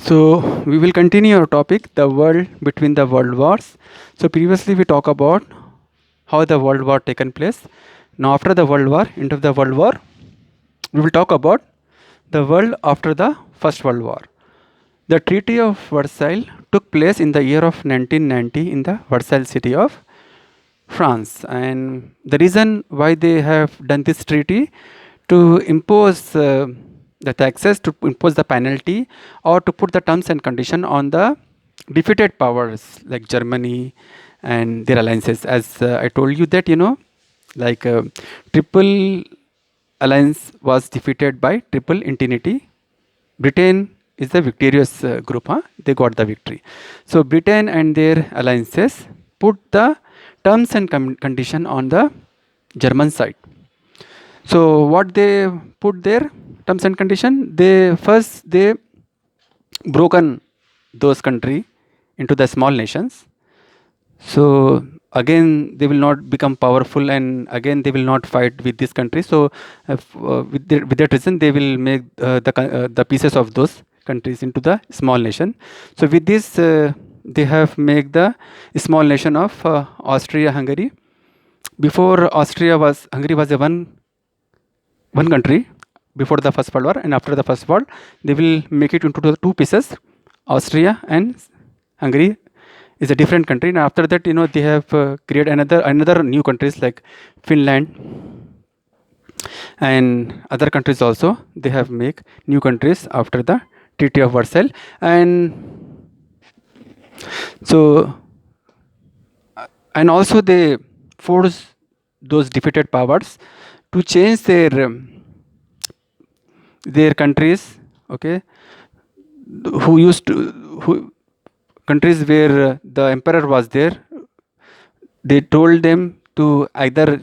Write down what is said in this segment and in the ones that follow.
So we will continue our topic, the world between the world wars. So previously we talked about how the world war taken place. Now after the world war, into the world war, we will talk about the world after the First World War. The Treaty of Versailles took place in the year of 1990 in the Versailles city of France. And the reason why they have done this treaty to impose the taxes, to impose the penalty, or to put the terms and condition on the defeated powers like Germany and their alliances. As I told you that like triple alliance was defeated by triple entity. Britain is the victorious group. They got the victory. So Britain and their alliances put the terms and condition on the German side. So what they put there terms and condition? They broken those country into the small nations. So again they will not become powerful, and again they will not fight with this country. So with that reason they will make the pieces of those countries into the small nation. So with this they have make the small nation of Austria Hungary. Before Hungary was a one country before the First World War, and after the First World they will make it into the two pieces. Austria and Hungary is a different country, and after that they have created another new countries like Finland and other countries also. They have make new countries after the Treaty of Versailles. And so and also they force those defeated powers to change their countries, okay, who used to who countries where the emperor was there. They told them to either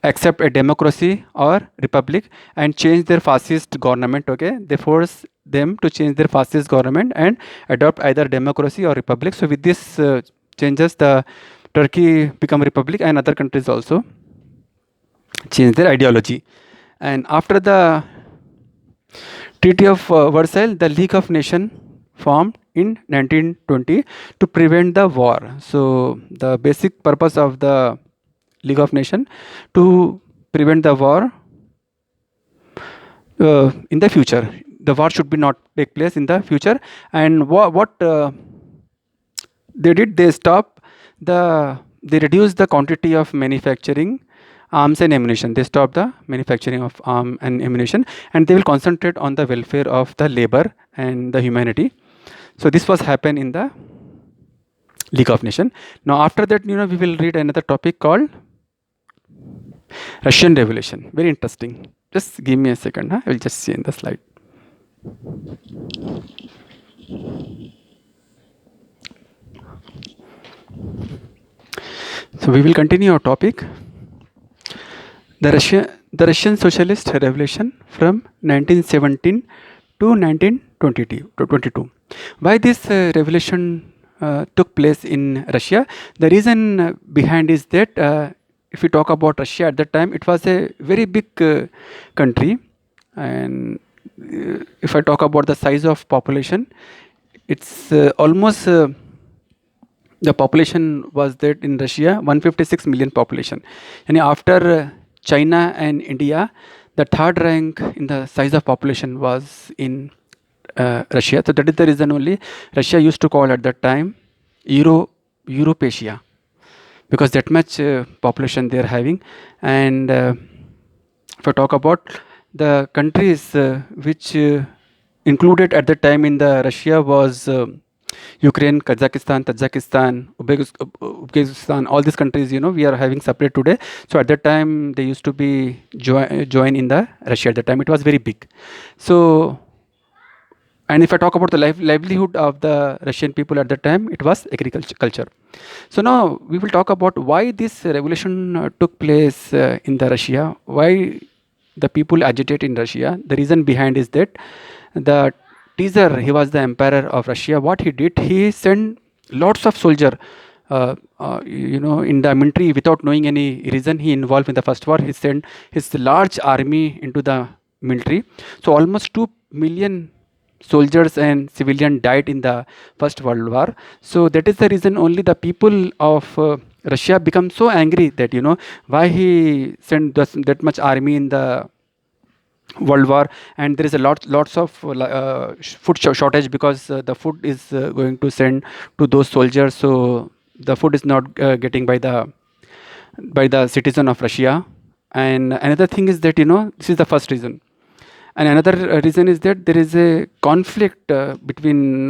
accept a democracy or republic and change their fascist government. Okay, they force them to change their fascist government and adopt either democracy or republic. So with this changes, the Turkey become republic, and other countries also change their ideology. And after the Treaty of Versailles, the League of Nations formed in 1920 to prevent the war. So the basic purpose of the League of Nations to prevent the war in the future. The war should be not take place in the future. And what they did, they reduced the quantity of manufacturing arms and ammunition. They stopped the manufacturing of arms and ammunition, and they will concentrate on the welfare of the labor and the humanity. So this was happened in the League of Nations. Now after that, we will read another topic called Russian Revolution. Very interesting. Just give me a second. I will just change the slide. So we will continue our topic. The Russian Socialist Revolution from 1917 to 1922. Why this revolution took place in Russia? The reason behind is that if we talk about Russia at that time, it was a very big country, and if I talk about the size of population, it's almost the population was that in Russia 156 million population, and after China and India, the third rank in the size of population was in Russia. So that is the reason only Russia used to call at that time Europasia, because that much population they are having. And if I talk about the countries which included at the time in the Russia was Ukraine, Kazakhstan, Tajikistan, Uzbekistan, all these countries, we are having separate today. So at that time, they used to be join in the Russia. At that time, it was very big. So, and if I talk about the livelihood of the Russian people at that time, it was agriculture. So now we will talk about why this revolution took place in the Russia. Why the people agitate in Russia. The reason behind is that the Caesar, he was the emperor of Russia. What he did, he sent lots of soldiers, in the military without knowing any reason. He involved in the first war. He sent his large army into the military. So almost 2 million soldiers and civilians died in the First World War. So that is the reason only the people of Russia become so angry that why he sent that much army in the World War, and there is a lots of food shortage because the food is going to send to those soldiers. So the food is not getting by the citizen of Russia. And another thing is that this is the first reason. And another reason is that there is a conflict between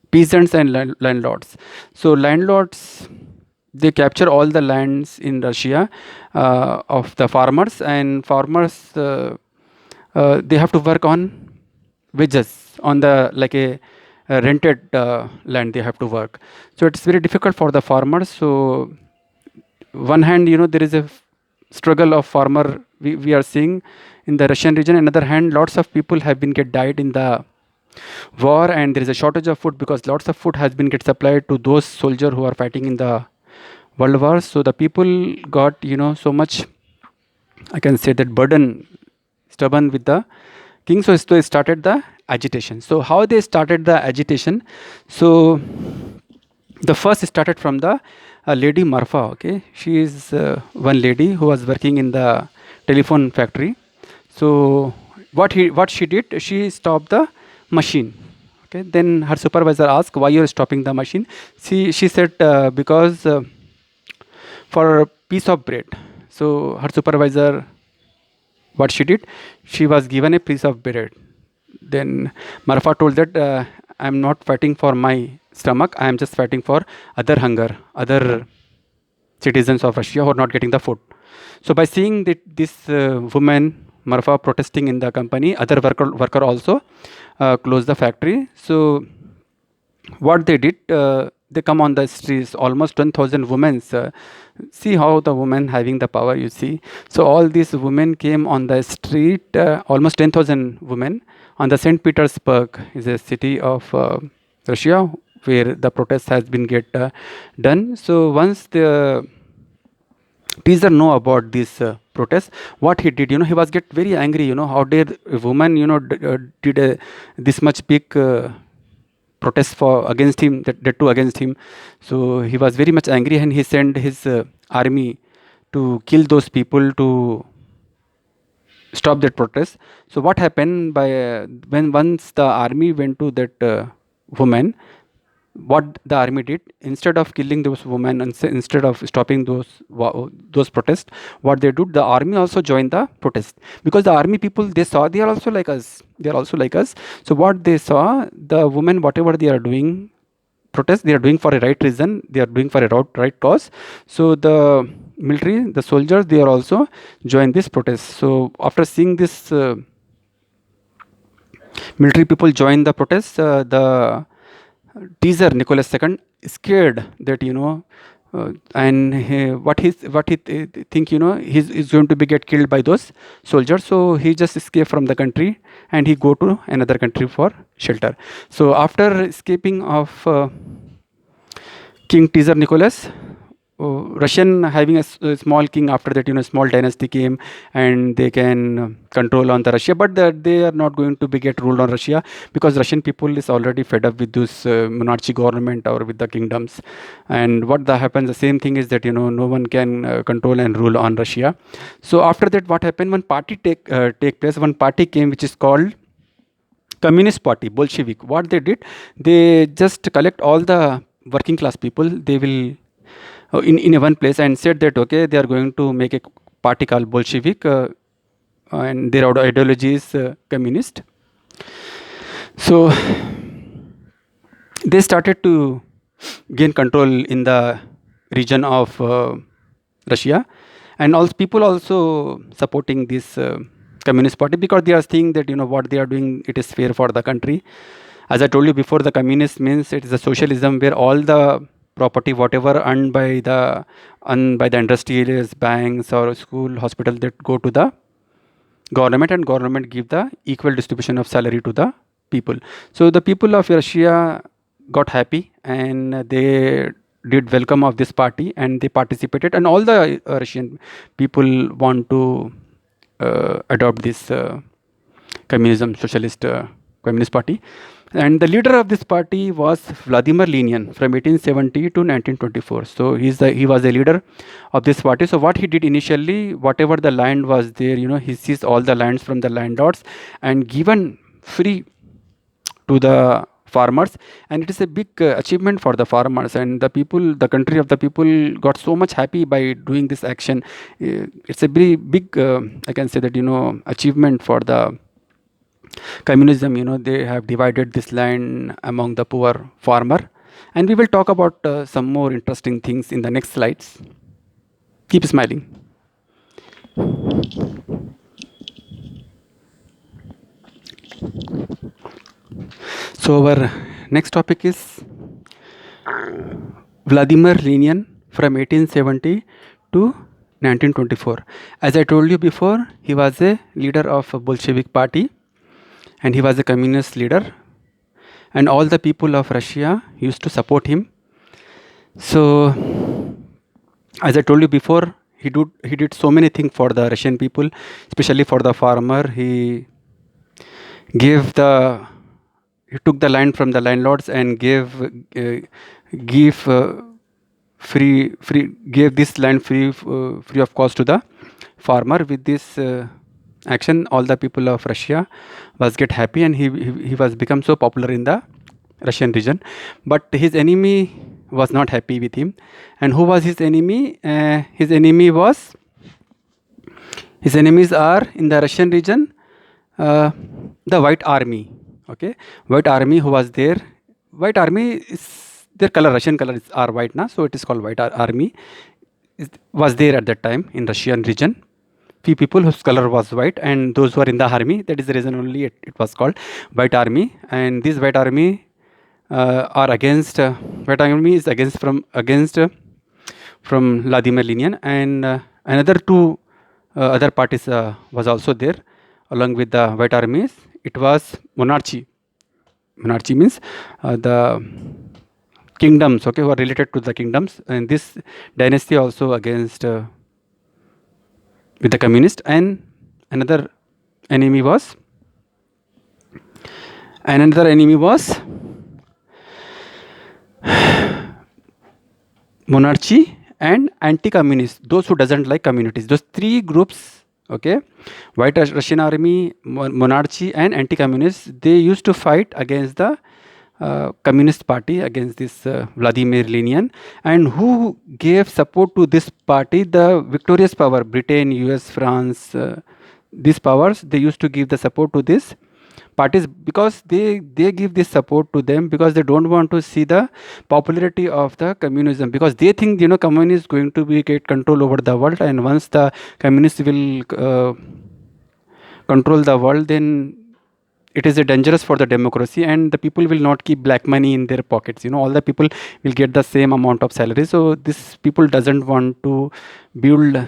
peasants and landlords. So landlords, they capture all the lands in Russia of the farmers, and farmers they have to work on wages on the like a rented land they have to work. So it's very difficult for the farmers. So one hand there is a struggle of farmer we are seeing in the Russian region. Another hand, lots of people have been get died in the war, and there is a shortage of food because lots of food has been get supplied to those soldiers who are fighting in the world war. So the people got so much, I can say, that burden, stubborn with the king. So they started the agitation. So how they started the agitation? So the first started from the lady Marfa. Okay, she is one lady who was working in the telephone factory. So what she did, she stopped the machine. Okay, then her supervisor asked, why you are stopping the machine? She said because for a piece of bread. So her supervisor, what she did, she was given a piece of bread. Then Marfa told that I am not fighting for my stomach, I am just fighting for other hunger, other citizens of Russia who are not getting the food. So by seeing that this woman Marfa protesting in the company, other worker also closed the factory. So what they did, they come on the streets, almost 10,000 women. See how the women having the power, you see. So all these women came on the street, almost 10,000 women on the St. Petersburg, is a city of Russia where the protest has been get done. So once the Caesar know about this protest, what he did, he was get very angry. How dare a woman, did this much big protest for against him, that too against him. So he was very much angry, and he sent his army to kill those people to stop that protest. So what happened by when once the army went to that woman, what the army did, instead of killing those women and instead of stopping those protests, what they did, the army also joined the protest, because the army people, they saw they are also like us, so what they saw, the women, whatever they are doing protest, they are doing for a right reason, they are doing for a right cause. So the military, the soldiers, they are also joined this protest. So after seeing this military people join the protest, the Caesar Nicholas II scared that and he think he's going to be get killed by those soldiers. So he just escaped from the country and he go to another country for shelter. So after escaping of King Caesar Nicholas, Russian having a small king, after that small dynasty came and they can control on the Russia, but they are not going to be get ruled on Russia, because Russian people is already fed up with this monarchy government or with the kingdoms. And what happens, the same thing is that no one can control and rule on Russia. So after that, what happened, one party take place, one party came which is called Communist Party, Bolshevik. What they did, they just collect all the working class people, they will in a one place, and said that okay, they are going to make a party called Bolshevik, and their ideology is communist. So they started to gain control in the region of Russia, and also people also supporting this communist party, because they are seeing that what they are doing, it is fair for the country. As I told you before, the communist means it is a socialism where all the property, whatever earned by the industrialists, banks or school, hospital, that go to the government, and government give the equal distribution of salary to the people. So the people of Russia got happy and they did welcome of this party and they participated, and all the Russian people want to adopt this communism, socialist Communist Party. And the leader of this party was Vladimir Lenin from 1870 to 1924. So he was the leader of this party. So what he did initially, whatever the land was there, he seized all the lands from the landlords and given free to the farmers. And it is a big achievement for the farmers, and the country of the people got so much happy by doing this action. It's a very big, I can say that, achievement for the communism. They have divided this land among the poor farmer, and we will talk about some more interesting things in the next slides. Keep smiling. So our next topic is Vladimir Lenin from 1870 to 1924. As I told you before, he was a leader of a Bolshevik party, and he was a communist leader, and all the people of Russia used to support him. So, as I told you before, he did so many things for the Russian people, especially for the farmer. He took the land from the landlords and gave this land free of cost to the farmer. With this action, all the people of Russia was get happy, and he was become so popular in the Russian region. But his enemy was not happy with him. And who was his enemy? His enemies are in the Russian region, the White Army. Okay, White Army who was there. White Army is their color. Russian colors are white now, so it is called White Army. Was there at that time in Russian region. Few people whose color was white, and those who are in the army. That is the reason only it was called White Army. And this White Army are against. White Army is against from Vladimir Lenin, and another two other parties was also there along with the White Armies. It was monarchy. Monarchy means the kingdoms, okay, who are related to the kingdoms, and this dynasty also against with the communist. And another enemy was monarchy and anti-communist, those who doesn't like communities. Those three groups, okay, White Russian Army, monarchy and anti-communists, they used to fight against the communist party, against this Vladimir Lenin. And who gave support to this party? The victorious power, Britain, US, France, these powers, they used to give the support to this parties, because they give this support to them because they don't want to see the popularity of the communism, because they think communism is going to be get control over the world, and once the communists will control the world, then it is dangerous for the democracy, and the people will not keep black money in their pockets. All the people will get the same amount of salary. So this people doesn't want to build.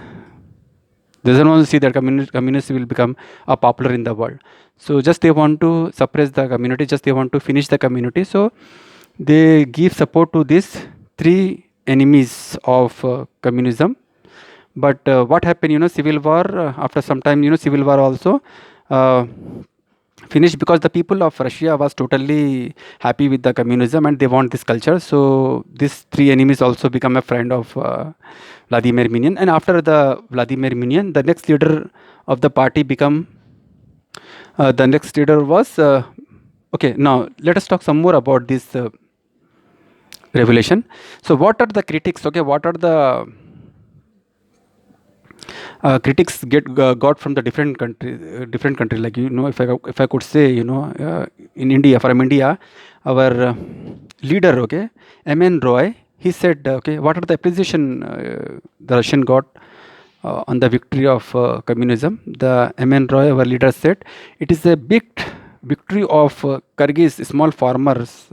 Doesn't want to see that communists will become popular in the world. So just they want to suppress the community, just they want to finish the community. So they give support to these three enemies of communism. But what happened? Civil war. After some time, civil war also finished, because the people of Russia was totally happy with the communism and they want this culture. So these three enemies also become a friend of Vladimir Lenin. And after the Vladimir Lenin, the next leader of the party the next leader was okay. Now let us talk some more about this revelation. So what are the critics? Okay, what are the critics got from the different country, like if I could say, in India, from India, our leader, okay, M.N. Roy, he said, okay, what are the appreciation the Russian got on the victory of communism? The M.N. Roy, our leader, said it is a big victory of Kyrgyz small farmers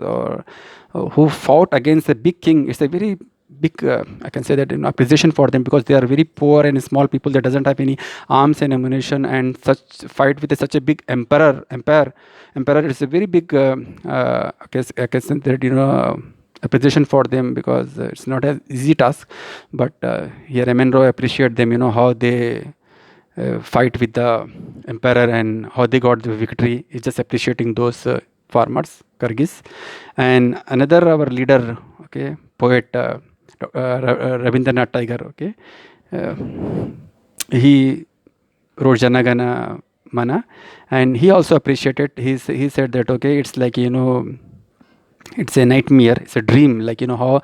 who fought against a big king. It's a very big, I can say that, appreciation for them, because they are very poor and small people that doesn't have any arms and ammunition, and such fight with such a big emperor. Is a very big, I can say that, appreciation for them, because it's not an easy task. But here M.N. Roy appreciate them, how they fight with the emperor and how they got the victory. He's just appreciating those farmers, Kyrgyz. And another our leader, okay, poet Rabindranath Tagore, okay, uh, he wrote Janagana Mana, and he also appreciated. He said that okay, it's like it's a nightmare, it's a dream, like how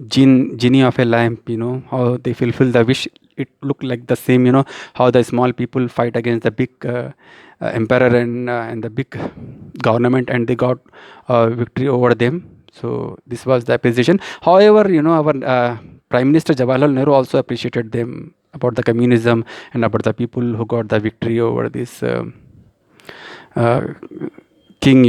genie of a lamp, how they fulfill the wish. It looked like the same, how the small people fight against the big emperor and the big government, and they got victory over them. So this was the appreciation. However, our Prime Minister Jawaharlal Nehru also appreciated them about the communism and about the people who got the victory over this uh, king,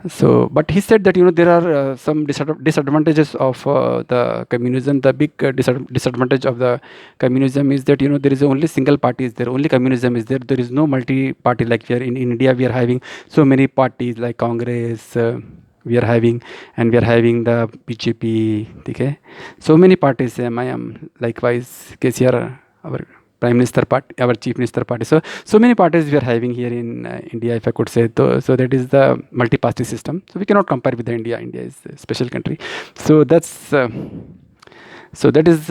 So, but he said that there are some disadvantages of the communism. The big disadvantage of the communism is that there is only single party is there, only communism is there. There is no multi-party like here in India. We are having so many parties like Congress. We are having, and we are having the BJP. Okay, so many parties. I am likewise KCR, our Prime Minister party, our Chief Minister party. So many parties we are having here in India, if I could say. So that is the multi-party system. So we cannot compare with the India. India is a special country. So that is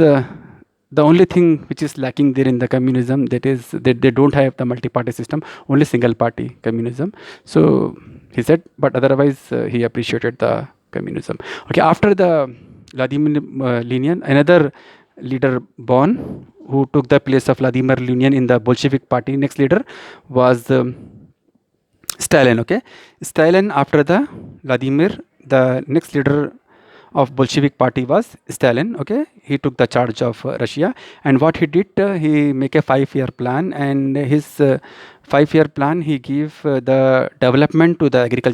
the only thing which is lacking there in the communism. That is that they don't have the multi-party system, only single-party communism. So he said, but otherwise he appreciated the communism. Okay, after the Vladimir Lenin, another leader born who took the place of Vladimir Lenin in the Bolshevik party. Next leader was Stalin. Okay, Stalin after the Vladimir, the next leader of Bolshevik party was Stalin. Okay, he took the charge of Russia, and what he did, he make a 5-year plan, and his 5-year plan he gave the development to the agriculture.